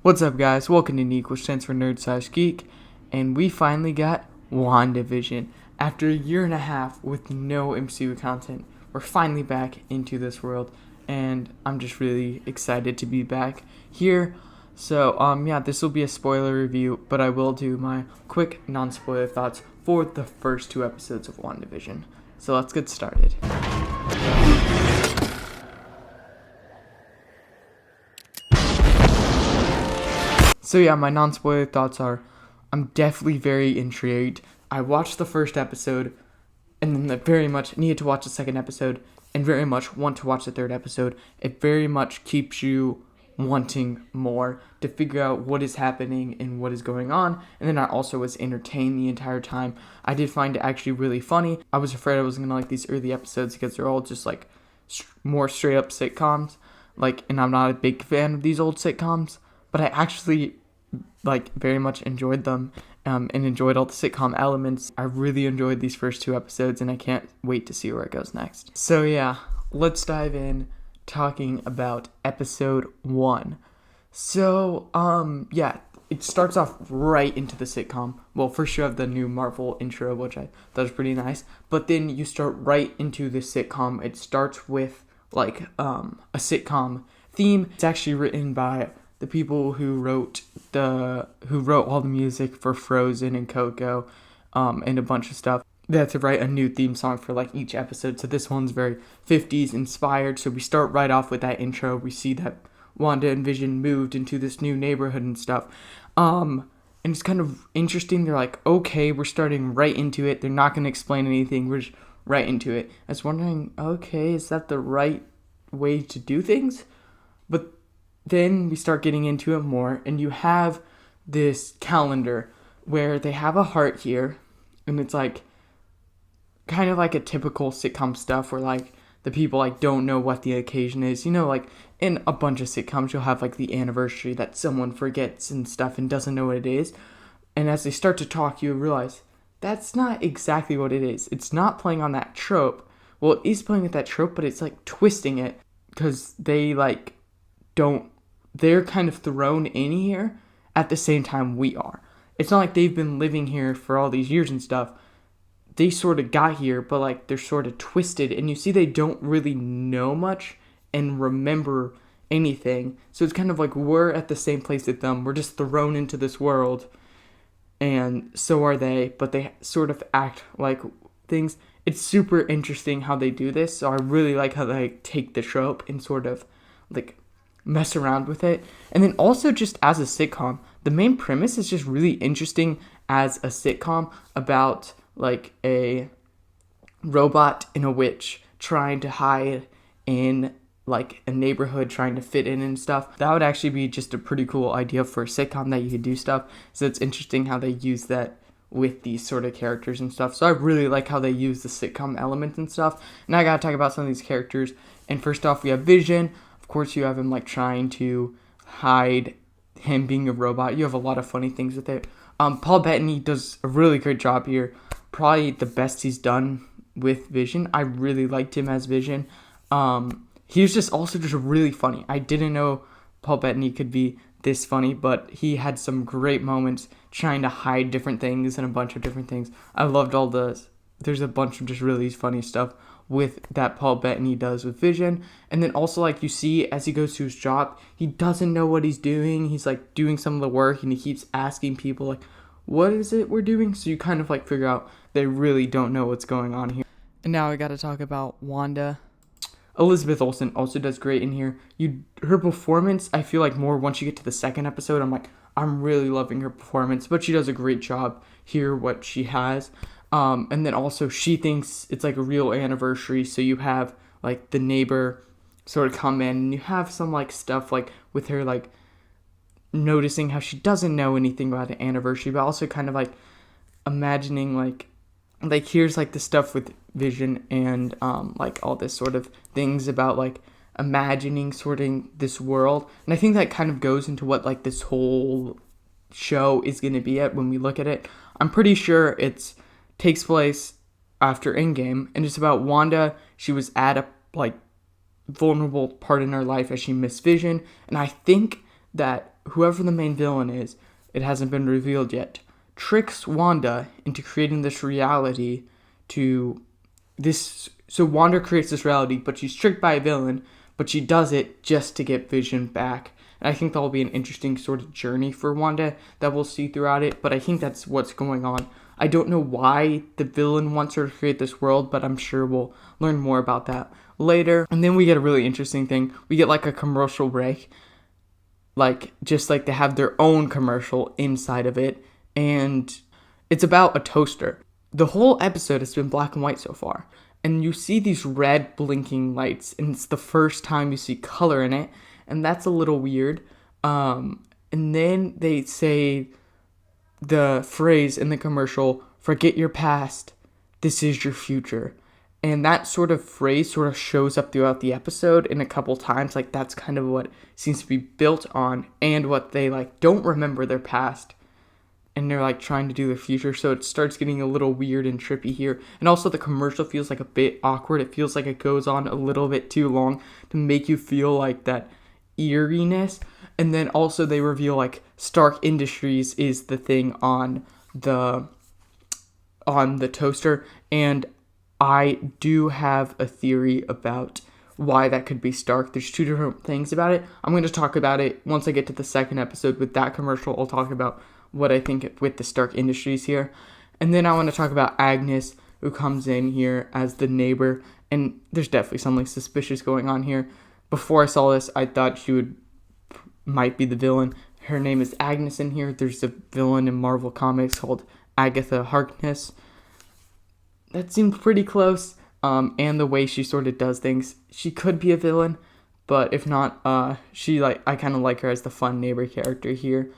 What's up, guys? Welcome to Neek, which stands for Nerd/Geek, and we finally got WandaVision. After a year and a half with no MCU content, we're finally back into this world, and I'm just really excited to be back here. So, this will be a spoiler review, but I will do my quick non-spoiler thoughts for the first two episodes of WandaVision. So let's get started. So yeah, my non-spoiler thoughts are, I'm definitely very intrigued. I watched the first episode, and then very much needed to watch the second episode, and very much want to watch the third episode. It very much keeps you wanting more to figure out what is happening and what is going on. And then I also was entertained the entire time. I did find it actually really funny. I was afraid I wasn't gonna like these early episodes because they're all just like more straight up sitcoms. And I'm not a big fan of these old sitcoms, but I actually very much enjoyed them and enjoyed all the sitcom elements. I really enjoyed these first two episodes, and I can't wait to see where it goes next. So yeah, let's dive in talking about episode 1. So it starts off right into the sitcom. Well, first you have the new Marvel intro, which I thought was pretty nice, but then you start right into the sitcom. It starts with a sitcom theme. It's actually written by the people who wrote all the music for Frozen and Coco, and a bunch of stuff. They had to write a new theme song for each episode. So this one's very 50s inspired. So we start right off with that intro. We see that Wanda and Vision moved into this new neighborhood and stuff. And it's kind of interesting. They're like, okay, we're starting right into it. They're not going to explain anything. We're just right into it. I was wondering, okay, is that the right way to do things? But then we start getting into it more, and you have this calendar where they have a heart here, and it's kind of like a typical sitcom stuff where the people don't know what the occasion is. In a bunch of sitcoms you'll have the anniversary that someone forgets and stuff and doesn't know what it is. And as they start to talk, you realize that's not exactly what it is. It's not playing on that trope. Well, it is playing with that trope, but it's twisting it because they they're kind of thrown in here at the same time we are. It's not like they've been living here for all these years and stuff. They sort of got here, but they're sort of twisted, and you see they don't really know much and remember anything. So it's kind of we're at the same place with them. We're just thrown into this world, and so are they, but they sort of act like things. It's super interesting how they do this. So I really like how they take the trope and sort of mess around with it. And then also, just as a sitcom, the main premise is just really interesting as a sitcom about a robot and a witch trying to hide in a neighborhood, trying to fit in and stuff. That would actually be just a pretty cool idea for a sitcom, that you could do stuff. So it's interesting how they use that with these sort of characters and stuff. So I really like how they use the sitcom elements and stuff. Now I gotta talk about some of these characters. And first off, we have Vision. Of course, you have him trying to hide him being a robot. You have a lot of funny things with it. Paul Bettany does a really great job here. Probably the best he's done with Vision. I really liked him as Vision. He was just really funny. I didn't know Paul Bettany could be this funny, but he had some great moments trying to hide different things and a bunch of different things. I loved there's a bunch of just really funny stuff with that Paul Bettany does with Vision. And then also you see as he goes to his job, he doesn't know what he's doing. He's doing some of the work, and he keeps asking people what is it we're doing? So you kind of figure out they really don't know what's going on here. And now I gotta talk about Wanda. Elizabeth Olsen also does great in here. Her performance, I feel more once you get to the second episode, I'm really loving her performance, but she does a great job here, what she has. And then also she thinks it's a real anniversary, so you have the neighbor sort of come in, and you have some stuff with her noticing how she doesn't know anything about the anniversary, but also kind of imagining here's the stuff with Vision and all this sort of things about imagining sorting this world. And I think that kind of goes into what this whole show is going to be at when we look at it. I'm pretty sure it takes place after Endgame, and it's about Wanda. She was at a vulnerable part in her life as she missed Vision, and I think that whoever the main villain is, it hasn't been revealed yet, tricks Wanda into creating this reality to this. So Wanda creates this reality, but she's tricked by a villain, but she does it just to get Vision back. And I think that'll be an interesting sort of journey for Wanda that we'll see throughout it, but I think that's what's going on. I don't know why the villain wants her to create this world, but I'm sure we'll learn more about that later. And then we get a really interesting thing. We get like a commercial break. Just like they have their own commercial inside of it. And it's about a toaster. The whole episode has been black and white so far. And you see these red blinking lights. And it's the first time you see color in it. And that's a little weird. And then they say the phrase in the commercial, "Forget your past, this is your future." And that sort of phrase sort of shows up throughout the episode in a couple times. Like, that's kind of what seems to be built on, and what they don't remember their past, and they're trying to do their future. So it starts getting a little weird and trippy here. And also the commercial feels like a bit awkward. It feels like it goes on a little bit too long to make you feel like that eeriness. And then also they reveal Stark Industries is the thing on the toaster, and I do have a theory about why that could be Stark. There's two different things about it. I'm going to talk about it once I get to the second episode with that commercial. I'll talk about what I think with the Stark Industries here. And then I want to talk about Agnes, who comes in here as the neighbor, and there's definitely something suspicious going on here. Before I saw this, I thought she might be the villain. Her name is Agnes in here. There's a villain in Marvel Comics called Agatha Harkness. That seemed pretty close. And the way she sort of does things, she could be a villain, but if not, I kind of like her as the fun neighbor character here.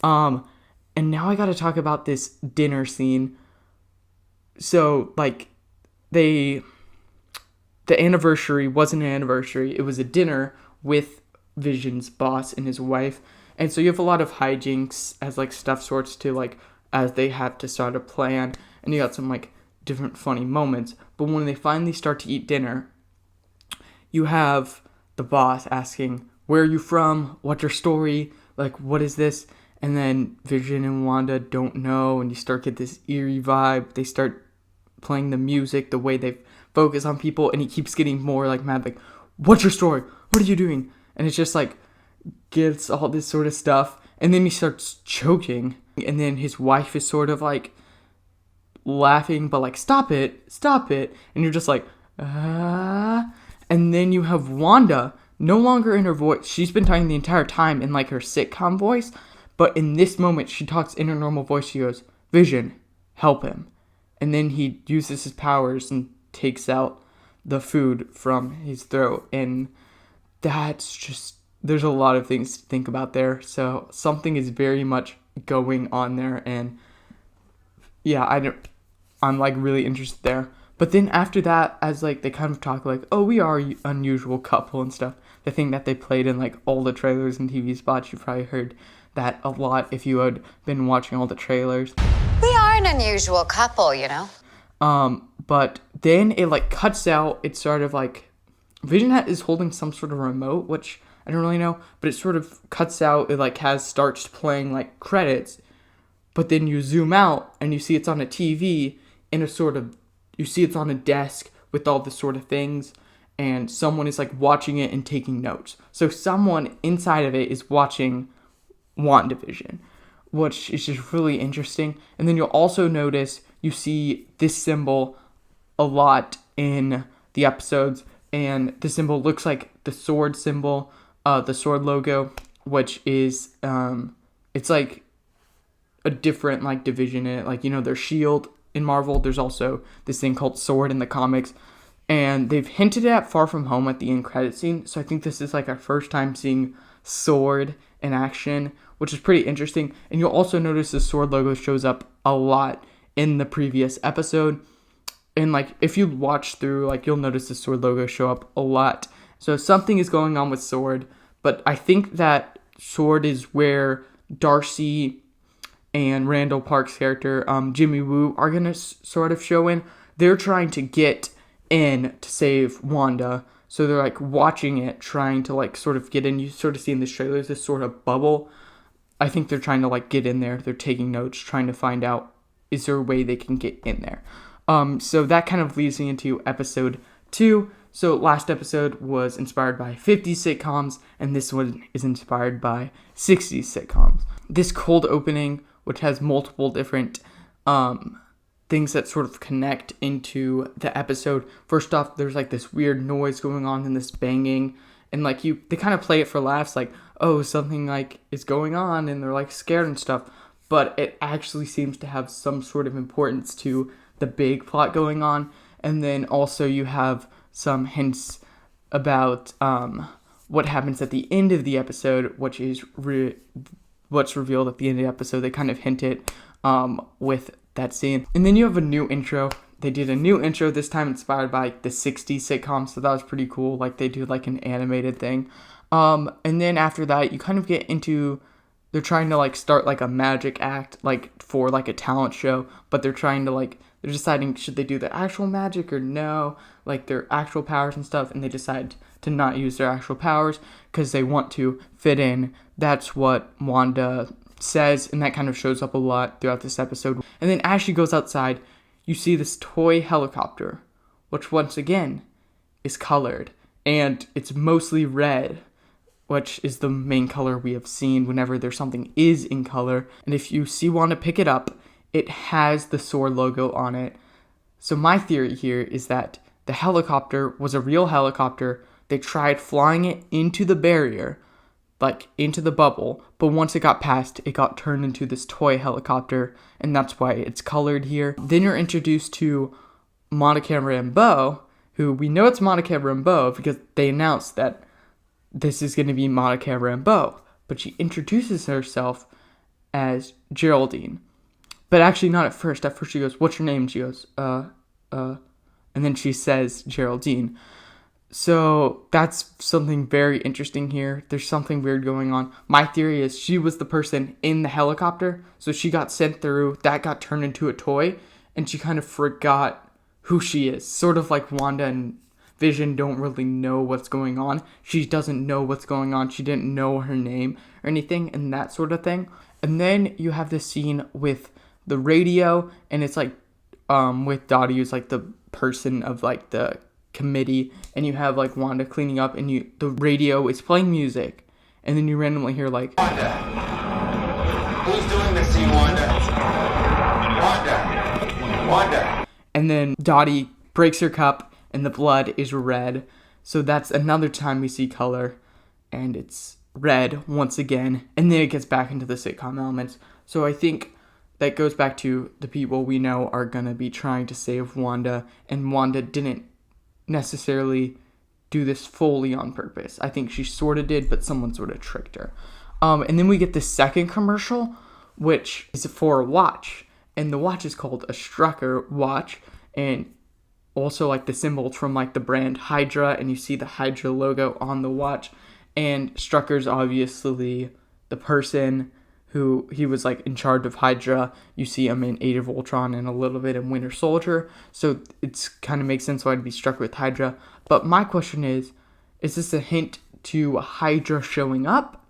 And now I gotta talk about this dinner scene. So, the anniversary wasn't an anniversary. It was a dinner with Vision's boss and his wife. And so you have a lot of hijinks as, stuff sorts to, as they have to start a plan. And you got some, different funny moments. But when they finally start to eat dinner, you have the boss asking, "Where are you from? What's your story? What is this?" And then Vision and Wanda don't know, and you start get this eerie vibe. They start playing the music, the way they focus on people, and he keeps getting more mad, "What's your story? What are you doing?" And it's just gets all this sort of stuff, and then he starts choking, and then his wife is sort of laughing, but stop it, and you're just ah. And then you have Wanda, no longer in her voice. She's been talking the entire time in her sitcom voice, but in this moment she talks in her normal voice. She goes, "Vision, help him." And then he uses his powers and takes out the food from his throat, and that's just, there's a lot of things to think about there. So something is very much going on there, and yeah, I'm really interested there. But then after that, as they kind of talk "Oh, we are an unusual couple" and stuff, the thing that they played in all the trailers and TV spots, you probably heard that a lot if you had been watching all the trailers. We are an unusual couple, you know. But then it cuts out. It's sort of Vision is holding some sort of remote, which I don't really know, but it sort of cuts out. It starts playing credits, but then you zoom out and you see it's on a TV in a sort of, you see it's on a desk with all this sort of things, and someone is watching it and taking notes. So someone inside of it is watching WandaVision, which is just really interesting. And then you'll also notice you see this symbol a lot in the episodes, and the symbol looks like the sword symbol, the sword logo, which is it's a different division in it. There's SHIELD in Marvel. There's also this thing called Sword in the comics, and they've hinted at Far From Home at the end credit scene. So I think this is our first time seeing Sword in action, which is pretty interesting. And you'll also notice the sword logo shows up a lot in the previous episode. And if you watch through, you'll notice the sword logo show up a lot. So something is going on with Sword, but I think that Sword is where Darcy and Randall Park's character, Jimmy Woo, are going to sort of show in. They're trying to get in to save Wanda. So they're watching it, trying to sort of get in. You sort of see in this trailer this sort of bubble I think they're trying to like get in there. They're taking notes, trying to find out, is there a way they can get in there? So that kind of leads me into episode 2. So last episode was inspired by 50s sitcoms, and this one is inspired by 60s sitcoms. This cold opening, which has multiple different things that sort of connect into the episode. First off, there's like this weird noise going on and this banging, and like they kind of play it for laughs, like, oh, something like is going on, and they're like scared and stuff, but it actually seems to have some sort of importance to the big plot going on. And then also you have some hints about what happens at the end of the episode, which is what's revealed at the end of the episode. They kind of hint it with that scene. And then you have a new intro. They did a new intro, this time inspired by the 60s sitcom, so that was pretty cool. Like, they do like an animated thing. And then after that, you kind of get into, they're trying to like start like a magic act, like for like a talent show, but they're trying to like, they're deciding, should they do the actual magic or no, like their actual powers and stuff, and they decide to not use their actual powers because they want to fit in. That's what Wanda says, and that kind of shows up a lot throughout this episode. And then as she goes outside, you see this toy helicopter, which once again is colored, and it's mostly red, which is the main color we have seen whenever there's something is in color. And if you see Wanda pick it up, it has the sword logo on it. So my theory here is that the helicopter was a real helicopter. They tried flying it into the barrier, like into the bubble, but once it got past, it got turned into this toy helicopter, and that's why it's colored here. Then you're introduced to Monica Rambeau, who we know it's Monica Rambeau because they announced that this is going to be Monica Rambeau, but she introduces herself as Geraldine. But actually not at first. At first she goes, "What's your name?" She goes, and then she says Geraldine. So that's something very interesting here. There's something weird going on. My theory is she was the person in the helicopter, so she got sent through, that got turned into a toy, and she kind of forgot who she is. Sort of like Wanda and Vision don't really know what's going on. She doesn't know what's going on. She didn't know her name or anything, and that sort of thing. And then you have this scene with the radio, and it's like with Dottie, who's like the person of like the committee, and you have like Wanda cleaning up, and the radio is playing music, and then you randomly hear like, Wanda, who's doing this to you, Wanda? Wanda. And then Dottie breaks her cup, and the blood is red. So that's another time we see color, and it's red once again, and then it gets back into the sitcom elements. So I think that goes back to the people we know are gonna be trying to save Wanda, and Wanda didn't necessarily do this fully on purpose. I think she sort of did, but someone sort of tricked her. And then we get the second commercial, which is for a watch, and the watch is called a Strucker watch, and also like the symbols from like the brand Hydra, and you see the Hydra logo on the watch, and Strucker's obviously the person who he was like in charge of Hydra. You see him in Age of Ultron and a little bit in Winter Soldier, so it's kind of makes sense why I'd be struck with Hydra. But my question is this a hint to Hydra showing up?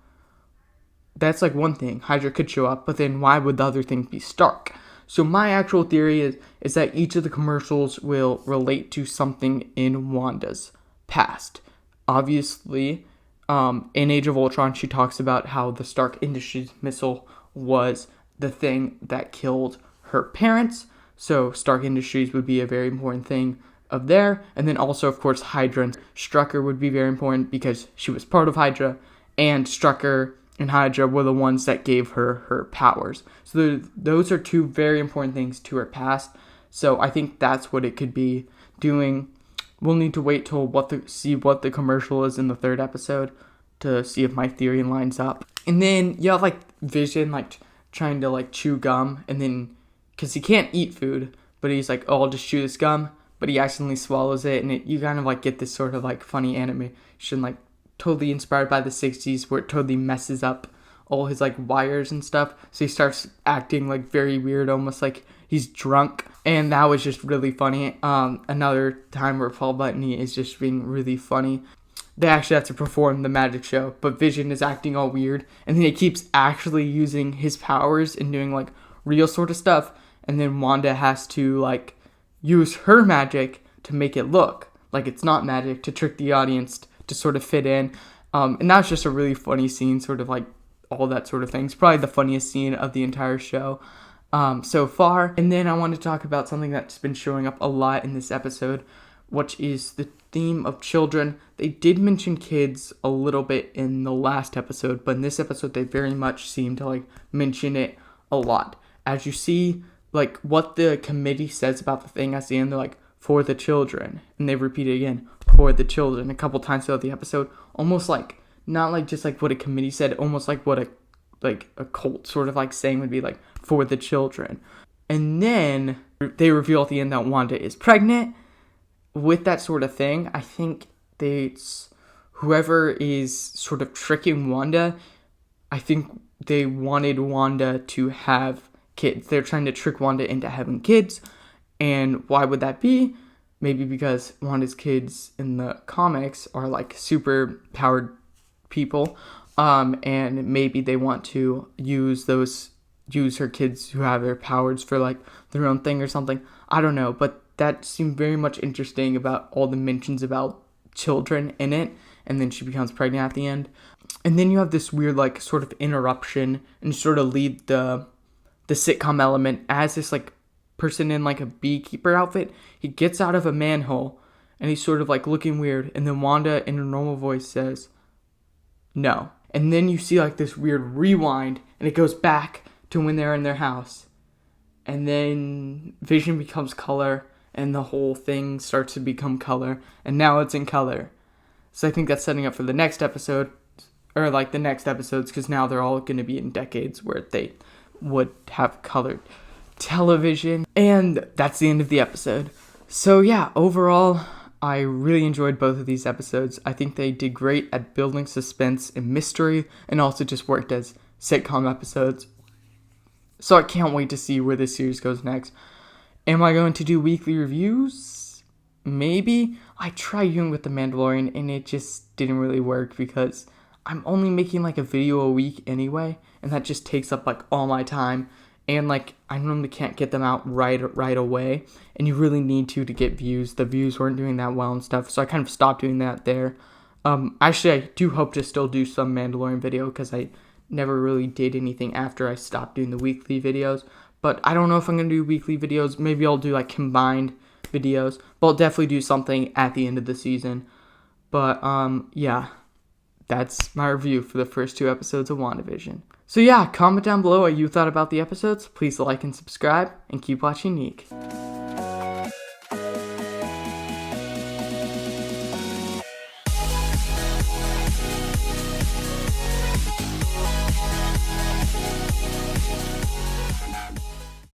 That's like one thing, Hydra could show up, but then why would the other thing be Stark? So my actual theory is that each of the commercials will relate to something in Wanda's past. Obviously, in Age of Ultron, she talks about how the Stark Industries missile was the thing that killed her parents. So Stark Industries would be a very important thing of there. And then also, of course, Hydra and Strucker would be very important because she was part of Hydra, and Strucker and Hydra were the ones that gave her her powers. So those are two very important things to her past. So I think that's what it could be doing. We'll need to wait till see what the commercial is in the third episode to see if my theory lines up. And then you have like Vision like trying to like chew gum, and then because he can't eat food, but he's like, oh, I'll just chew this gum, but he accidentally swallows it, and you kind of like get this sort of like funny animation, like totally inspired by the 60s, where it totally messes up all his like wires and stuff. So he starts acting like very weird, almost like he's drunk, and that was just really funny. Another time where Paul Bettany is just being really funny. they actually have to perform the magic show, but Vision is acting all weird, and then he keeps actually using his powers and doing like real sort of stuff, and then Wanda has to like use her magic to make it look like it's not magic, to trick the audience to sort of fit in. And that's just a really funny scene, sort of like all that sort of thing. It's probably the funniest scene of the entire show so far. And then I want to talk about something that's been showing up a lot in this episode, which is the theme of children. They did mention kids a little bit in the last episode, but in this episode they very much seem to like mention it a lot. As you see, like what the committee says about the thing at the end, they're like, for the children, and they repeat it again, for the children, a couple times throughout the episode, almost like not like just like what a committee said, almost like what a cult sort of like saying would be, like, for the children. And then they reveal at the end that Wanda is pregnant. With that sort of thing, I think whoever is sort of tricking Wanda, I think they wanted Wanda to have kids. They're trying to trick Wanda into having kids. And why would that be? Maybe because Wanda's kids in the comics are like super powered people. And maybe they want to use her kids who have their powers for like their own thing or something. I don't know, but that seemed very much interesting about all the mentions about children in it. And then she becomes pregnant at the end. And then you have this weird like sort of interruption and sort of lead the sitcom element as this like person in like a beekeeper outfit. He gets out of a manhole and he's sort of like looking weird, and then Wanda in her normal voice says no, and then you see like this weird rewind and it goes back to when they're in their house, and then Vision becomes color and the whole thing starts to become color, and now it's in color. So I think that's setting up for the next episode, or like the next episodes, because now they're all going to be in decades where they would have colored television. And that's the end of the episode. So yeah, overall, I really enjoyed both of these episodes. I think they did great at building suspense and mystery, and also just worked as sitcom episodes. So I can't wait to see where this series goes next. Am I going to do weekly reviews? Maybe. I tried doing with The Mandalorian and it just didn't really work because I'm only making like a video a week anyway, and that just takes up like all my time. And like I normally can't get them out right away, and you really need to get views. The views weren't doing that well and stuff, so I kind of stopped doing that there. Actually, I do hope to still do some Mandalorian video because I never really did anything after I stopped doing the weekly videos. But I don't know if I'm gonna do weekly videos. Maybe I'll do like combined videos, but I'll definitely do something at the end of the season. But yeah, that's my review for the first 2 episodes of WandaVision. So yeah, comment down below what you thought about the episodes. Please like and subscribe, and keep watching Neek.